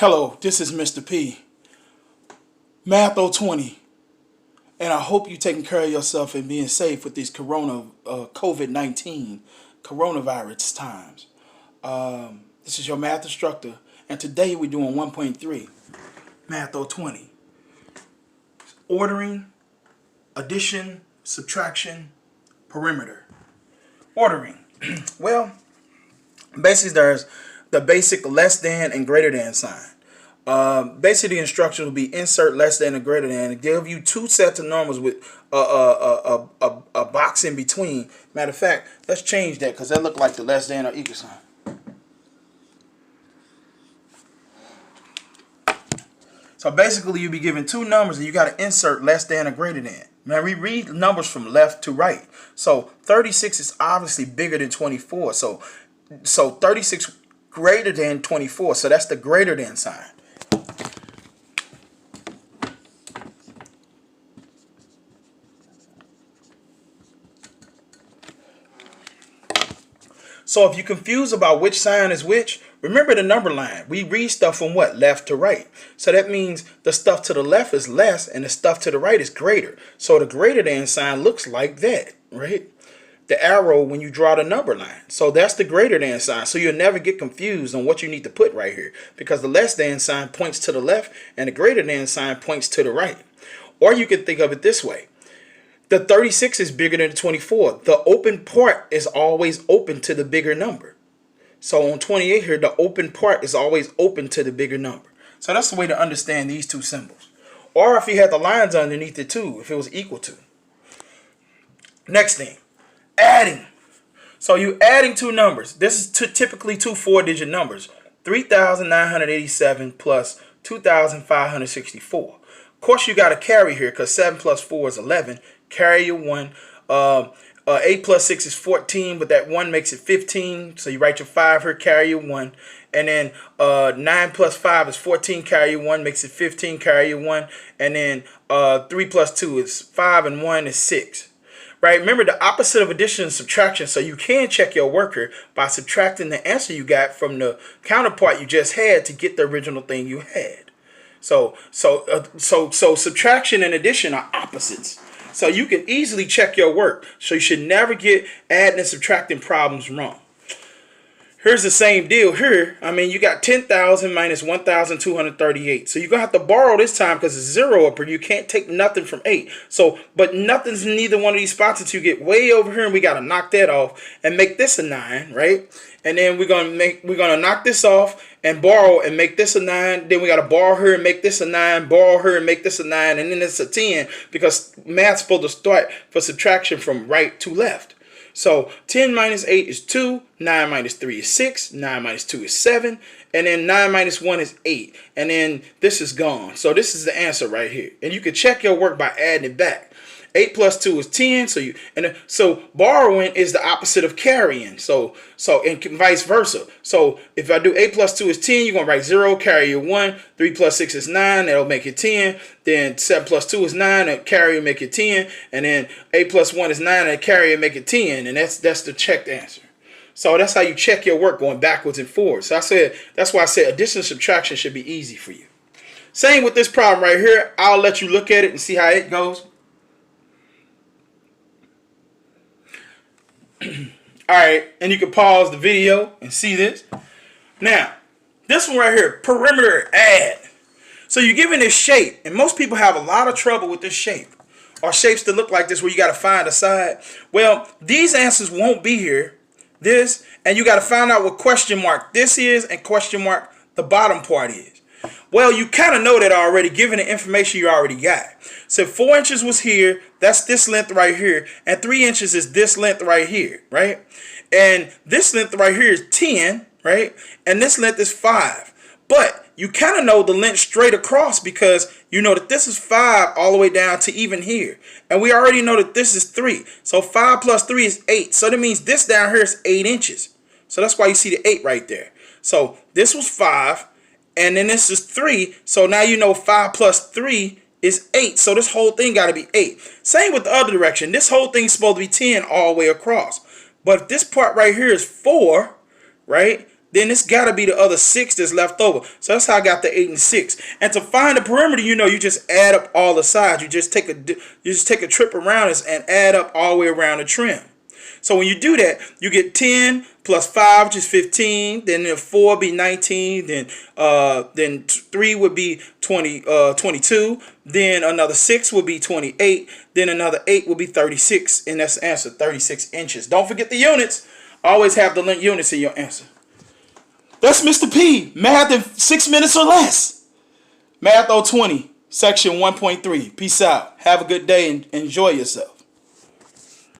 Hello, this is Mr. P, MTH020, and I hope you're taking care of yourself and being safe with these COVID-19 coronavirus times. This is your math instructor, and today we're doing 1.3, MTH020. Ordering, addition, subtraction, perimeter. Ordering. Well, basically there's the basic less than and greater than sign. Basically the instruction will be insert less than and greater than and give you two sets of numbers with a box in between. Matter of fact, let's change that because that look like the less than or equal sign. So basically you'll be given two numbers and you got to insert less than or greater than. Now we read numbers from left to right. So 36 is obviously bigger than 24. So 36 greater than 24. So that's the greater than sign. So if you're confused about which sign is which, remember the number line. We read stuff from what? Left to right. So that means the stuff to the left is less and the stuff to the right is greater. So the greater than sign looks like that, right? The arrow when you draw the number line. So that's the greater than sign. So you'll never get confused on what you need to put right here, because the less than sign points to the left and the greater than sign points to the right. Or you can think of it this way. The 36 is bigger than the 24. The open part is always open to the bigger number. So on 28 here, the open part is always open to the bigger number. So that's the way to understand these two symbols. Or if you had the lines underneath it too, if it was equal to. Next thing, adding. So you're adding two numbers. This is typically two 4-digit numbers. 3,987 plus 2,564. Of course, you got to carry here because 7 plus 4 is 11. Carry your 1. 8 plus 6 is 14, but that 1 makes it 15. So you write your 5 here, carry your 1. And then 9 plus 5 is 14, carry your 1, makes it 15, carry your 1. And then 3 plus 2 is 5 and 1 is 6. Right? Remember the opposite of addition and subtraction. So you can check your worker by subtracting the answer you got from the counterpart you just had to get the original thing you had. So subtraction and addition are opposites. So you can easily check your work. So you should never get adding and subtracting problems wrong. Here's the same deal here. I mean, you got 10,000 minus 1,238. So you're going to have to borrow this time because it's 0 up here. You can't take nothing from 8. So, but nothing's in neither one of these spots until you get way over here, and we got to knock that off and make this a 9, right? And then we're going to knock this off and borrow and make this a 9. Then we got to borrow her and make this a 9, borrow her and make this a 9, and then it's a 10 because math's supposed to start for subtraction from right to left. So 10 minus 8 is 2, 9 minus 3 is 6, 9 minus 2 is 7, and then 9 minus 1 is 8. And then this is gone. So this is the answer right here. And you can check your work by adding it back. 8 plus 2 is 10. So borrowing is the opposite of carrying. So and vice versa. So if I do 8 plus 2 is 10, you're going to write 0, carry your 1. 3 plus 6 is 9. That'll make it 10. Then 7 plus 2 is 9. And carry and make it 10. And then 8 plus 1 is 9. And carry and make it 10. And that's the checked answer. So that's how you check your work going backwards and forwards. So that's why I said addition and subtraction should be easy for you. Same with this problem right here. I'll let you look at it and see how it goes. Alright, and you can pause the video and see this. Now, this one right here, perimeter add. So you're given this shape, and most people have a lot of trouble with this shape. Or shapes that look like this where you got to find a side. Well, these answers won't be here. This, and you got to find out what question mark this is and question mark the bottom part is. Well, you kind of know that already, given the information you already got. So 4 inches was here, that's this length right here, and 3 inches is this length right here, right? And this length right here is 10, right? And this length is 5. But you kind of know the length straight across because you know that this is 5 all the way down to even here. And we already know that this is 3. So 5 plus 3 is 8. So that means this down here is 8 inches. So that's why you see the 8 right there. So this was 5. And then this is 3. So now you know 5 plus 3 is 8. So this whole thing got to be 8. Same with the other direction. This whole thing's supposed to be 10 all the way across. But if this part right here is 4, right? then it's got to be the other 6 that's left over. So that's how I got the 8 and 6. And to find the perimeter, you just add up all the sides. You just take a trip around this and add up all the way around the trim. So when you do that, you get 10 plus 5, which is 15. Then 4 would be 19. Then 3 would be 22. Then another 6 would be 28. Then another 8 would be 36. And that's the answer, 36 inches. Don't forget the units. Always have the units in your answer. That's Mr. P. Math in 6 minutes or less. Math 020, section 1.3. Peace out. Have a good day and enjoy yourself.